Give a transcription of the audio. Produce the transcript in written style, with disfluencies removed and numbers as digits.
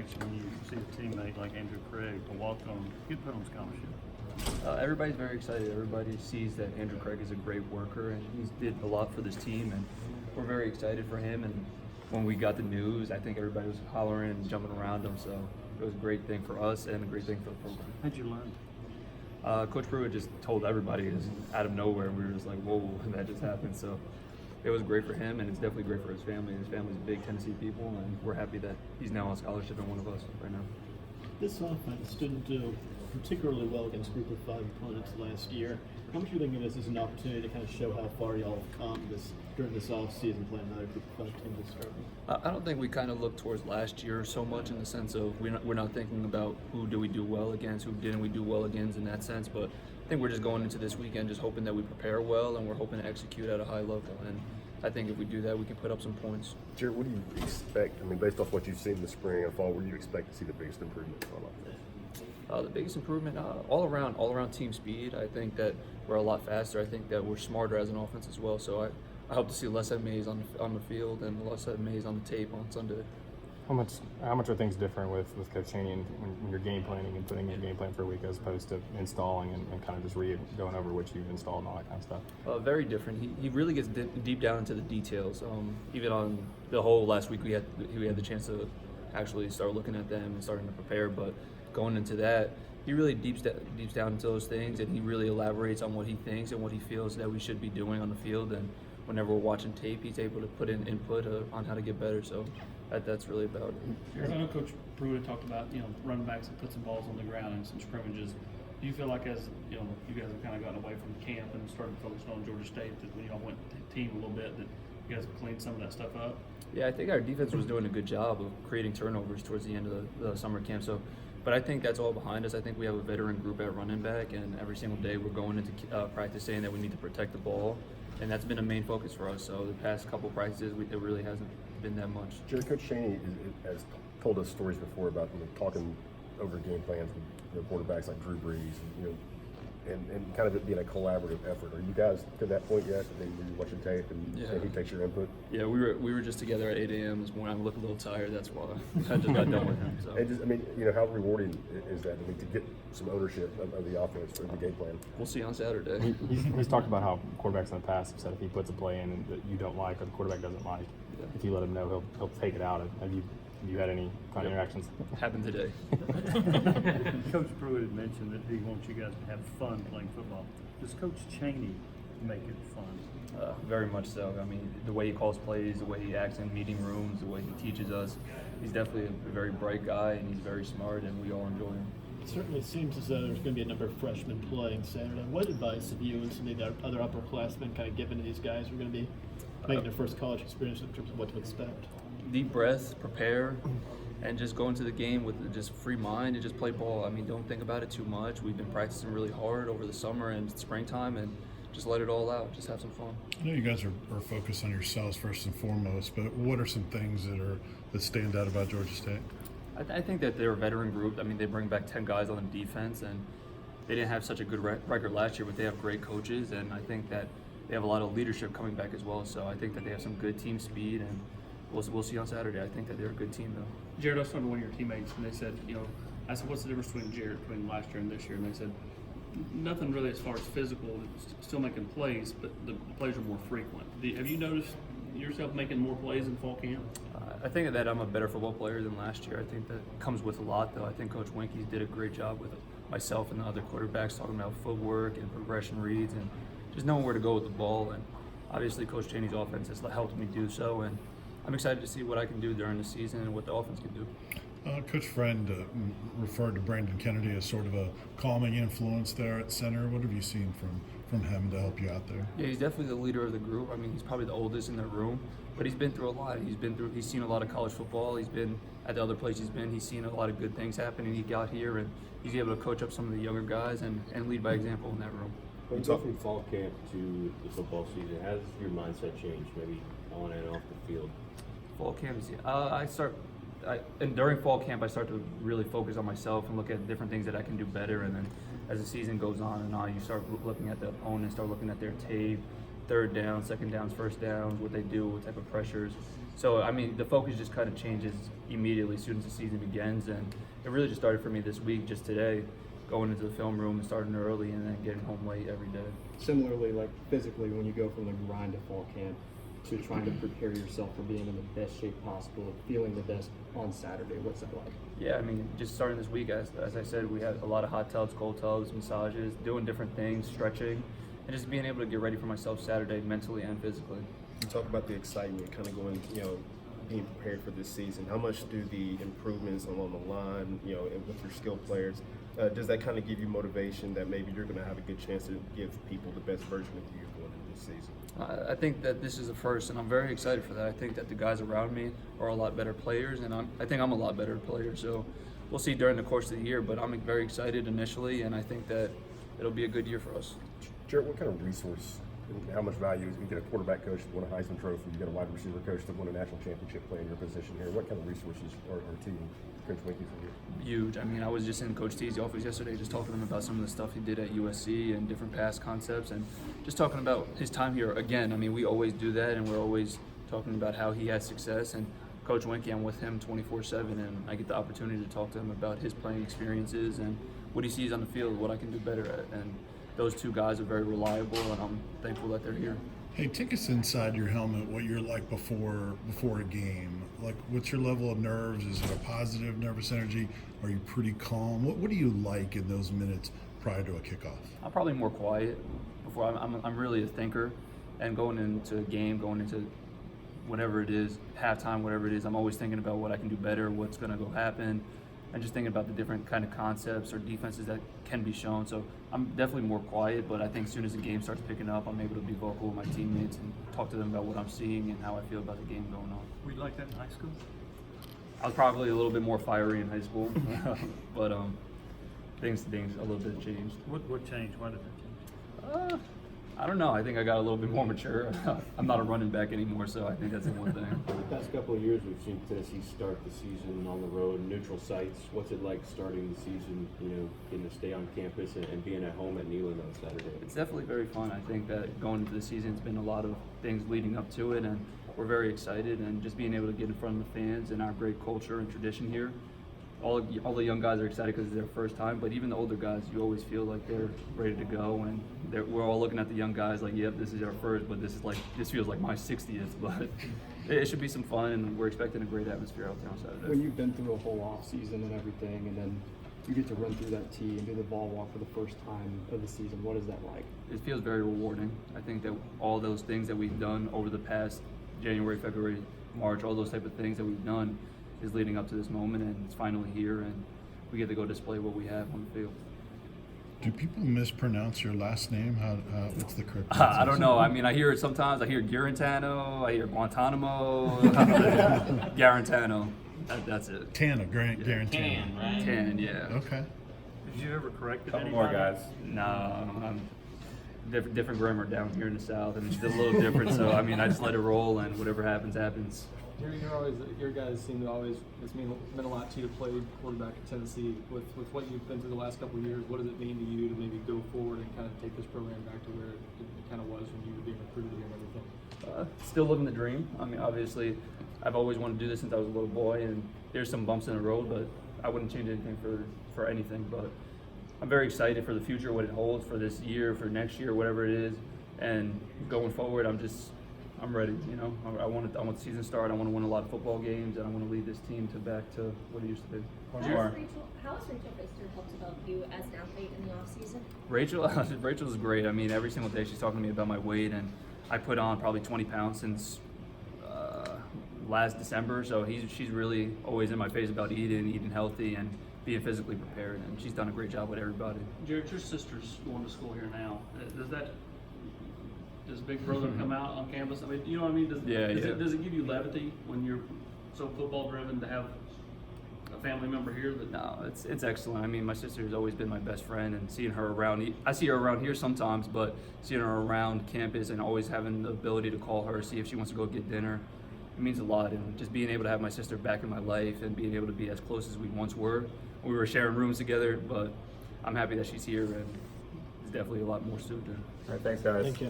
reaction when you see a teammate like Andrew Craig, a walk-on, get put on scholarship? Everybody's very excited. Everybody sees that Andrew Craig is a great worker, and he's did a lot for this team, and we're very excited for him. And when we got the news, I think everybody was hollering and jumping around him, so it was a great thing for us and a great thing for the program. How'd you learn? Coach Pruitt just told everybody it was out of nowhere, and we were just like, whoa, that just happened. So it was great for him, and it's definitely great for his family. His family's big Tennessee people, and we're happy that he's now on scholarship and one of us right now. This offense didn't do particularly well against Group of 5 opponents last year. How much do you think of this as an opportunity to kind of show how far y'all have come during this offseason playing another Group of 5 team this start? I don't think we kind of look towards last year so much in the sense of we're not thinking about who do we do well against, who didn't we do well against in that sense, but I think we're just going into this weekend just hoping that we prepare well, and we're hoping to execute at a high level. And I think if we do that, we can put up some points. Jarrett, what do you expect? I mean, based off what you've seen in the spring and fall, where do you expect to see the biggest improvement on offense? The biggest improvement, all around team speed. I think that we're a lot faster. I think that we're smarter as an offense as well. So I hope to see less maze on the field and less maze on the tape on Sunday. How much are things different with Coach Chaney and when you're game planning and putting in a game plan for a week as opposed to installing and kind of just going over what you've installed and all that kind of stuff? Very different. He really gets deep down into the details. Even on the whole last week, we had the chance to actually start looking at them and starting to prepare. But going into that, he really deeps down into those things, and he really elaborates on what he thinks and what he feels that we should be doing on the field. And whenever we're watching tape, he's able to put in input on how to get better. So that's really about it. I know Coach Pruitt talked about running backs and put some balls on the ground and some scrimmages. Do you feel like as you guys have kind of gotten away from camp and started focusing on Georgia State, that when y'all went to team a little bit, that you guys have cleaned some of that stuff up? Yeah, I think our defense was doing a good job of creating turnovers towards the end of the summer camp. So, but I think that's all behind us. I think we have a veteran group at running back, and every single day we're going into practice saying that we need to protect the ball, and that's been a main focus for us. So the past couple practices, it really hasn't been that much. Jarrett, Coach Chaney has told us stories before about talking over game plans with quarterbacks like Drew Brees, and kind of it being a collaborative effort. Are you guys to that point yet? Were you watching tape and he takes your input? Yeah, we were just together at 8 a.m. this morning. I'm looking a little tired. That's why I just got done with him. So. And how rewarding is that? To get some ownership of the offense or the game plan. We'll see on Saturday. He's talked about how quarterbacks in the past have said if he puts a play in that you don't like or the quarterback doesn't like, if you let him know, he'll take it out. Have you had any kind of interactions? Happened today. Coach Pruitt had mentioned that he wants you guys to have fun playing football. Does Coach Chaney make it fun? Very much so. I mean, the way he calls plays, the way he acts in meeting rooms, the way he teaches us. He's definitely a very bright guy, and he's very smart, and we all enjoy him. It certainly seems as though there's going to be a number of freshmen playing Saturday. What advice have you and some of the other upperclassmen kind of given to these guys who are going to be making their first college experience in terms of what to expect? Deep breath, prepare, and just go into the game with just free mind and just play ball. I mean, don't think about it too much. We've been practicing really hard over the summer and springtime, and just let it all out. Just have some fun. I know you guys are focused on yourselves first and foremost, but what are some things that stand out about Georgia State? I think that they're a veteran group. I mean, they bring back 10 guys on the defense, and they didn't have such a good record last year, but they have great coaches, and I think that they have a lot of leadership coming back as well. So I think that they have some good team speed, and we'll see on Saturday. I think that they're a good team, though. Jarrett, I was talking to one of your teammates, and they said, I said, what's the difference between last year and this year? And they said, nothing really as far as physical, still making plays, but the plays are more frequent. Have you noticed yourself making more plays in fall camp? I think that I'm a better football player than last year. I think that comes with a lot, though. I think Coach Winkie did a great job with myself and the other quarterbacks talking about footwork and progression reads and just knowing where to go with the ball. And obviously Coach Chaney's offense has helped me do so, and I'm excited to see what I can do during the season and what the offense can do. Coach Friend referred to Brandon Kennedy as sort of a calming influence there at center. What have you seen from him to help you out there? Yeah, he's definitely the leader of the group. I mean, he's probably the oldest in the room, but he's been through a lot. He's seen a lot of college football. He's been at the other place he's been. He's seen a lot of good things happen, and he got here, and he's able to coach up some of the younger guys and lead by example in that room. When you go from fall camp to the football season, how does your mindset change, maybe on and off the field? Fall camp is and during fall camp I start to really focus on myself and look at different things that I can do better, and then as the season goes on and on, you start looking at the opponent, start looking at their tape, third down, second downs, first downs, what they do, what type of pressures. So, I mean, the focus just kind of changes immediately as soon as the season begins. And it really just started for me this week, just today, going into the film room and starting early and then getting home late every day. Similarly, like physically, when you go from the grind to fall camp to trying to prepare yourself for being in the best shape possible, feeling the best on Saturday, what's that like? Yeah, I mean, just starting this week, as I said, we had a lot of hot tubs, cold tubs, massages, doing different things, stretching, and just being able to get ready for myself Saturday mentally and physically. You talk about the excitement, kind of going, being prepared for this season. How much do the improvements along the line, and with your skilled players, does that kind of give you motivation that maybe you're going to have a good chance to give people the best version of you going into this season? I think that this is a first, and I'm very excited for that. I think that the guys around me are a lot better players, and I think I'm a lot better player. So we'll see during the course of the year, but I'm very excited initially, and I think that it'll be a good year for us. Jarrett, what kind of resource and how much value is you get a quarterback coach that won a Heisman Trophy, you get a wide receiver coach that won a national championship playing your position here? What kind of resources are to Coach Winkie for you? Huge. I mean, I was just in Coach T's office yesterday just talking to him about some of the stuff he did at USC and different pass concepts and just talking about his time here. Again, I mean, we always do that and we're always talking about how he had success. And Coach Winkie, I'm with him 24/7 and I get the opportunity to talk to him about his playing experiences and what he sees on the field, what I can do better at. And those two guys are very reliable and I'm thankful that they're here. Hey, take us inside your helmet, what you're like before a game. Like, what's your level of nerves? Is it a positive nervous energy? Are you pretty calm? What do you like in those minutes prior to a kickoff? I'm probably more quiet before. I'm really a thinker, and going into a game, going into whatever it is, halftime, whatever it is, I'm always thinking about what I can do better, what's going to go happen, and just thinking about the different kind of concepts or defenses that can be shown. So I'm definitely more quiet, but I think as soon as the game starts picking up, I'm able to be vocal with my teammates and talk to them about what I'm seeing and how I feel about the game going on. Were you like that in high school? I was probably a little bit more fiery in high school, but things a little bit changed. What changed? Why did that change? I don't know. I think I got a little bit more mature. I'm not a running back anymore, so I think that's the one thing. For the past couple of years, we've seen Tennessee start the season on the road, neutral sites. What's it like starting the season, getting to stay on campus and being at home at Neyland on Saturday? It's definitely very fun. I think that going into the season, it's been a lot of things leading up to it, and we're very excited. And just being able to get in front of the fans and our great culture and tradition here. All the young guys are excited because it's their first time, but even the older guys, you always feel like they're ready to go, and we're all looking at the young guys like, yep, this is our first, but this feels like my 60th, but it should be some fun, and we're expecting a great atmosphere out there on Saturday. When you've been through a whole off season and everything, and then you get to run through that tee and do the ball walk for the first time of the season, what is that like? It feels very rewarding. I think that all those things that we've done over the past January, February, March, all those type of things that we've done is leading up to this moment, and it's finally here, and we get to go display what we have on the field. Do people mispronounce your last name? What's the correct I don't know. I mean, I hear it sometimes. I hear Guarantano. I hear Guantanamo. Guarantano. That's it. Tana, Guarantano. Tan, yeah. Okay. Did you ever correct it? Couple more guys. No, I'm different grammar down here in the South, and it's a little different. So I mean, I just let it roll, and whatever happens, happens. Your guys seem to always, it's meant a lot to you to play quarterback at Tennessee. With what you've been through the last couple of years, what does it mean to you to maybe go forward and kind of take this program back to where it kind of was when you were being recruited here and everything? Still living the dream. I mean, obviously, I've always wanted to do this since I was a little boy, and there's some bumps in the road, but I wouldn't change anything for anything. But I'm very excited for the future, what it holds for this year, for next year, whatever it is, and going forward, I'm ready. I want the season to start. I want to win a lot of football games, and I want to lead this team back to what it used to be. How has Rachel Pfister helped develop you as an athlete in the off season? Rachel's great. I mean, every single day she's talking to me about my weight, and I put on probably 20 pounds since last December. So she's really always in my face about eating healthy, and being physically prepared, and she's done a great job with everybody. Jarrett, your sister's going to school here now. Does Big Brother come out on campus? I mean, you know what I mean? Does it give you levity when you're so football driven to have a family member here? No, it's excellent. I mean, my sister has always been my best friend, and seeing her around, I see her around here sometimes, but seeing her around campus and always having the ability to call her, see if she wants to go get dinner, it means a lot. And just being able to have my sister back in my life and being able to be as close as we once were. We were sharing rooms together, but I'm happy that she's here, and it's definitely a lot more soon. All right, thanks, guys. Thank you.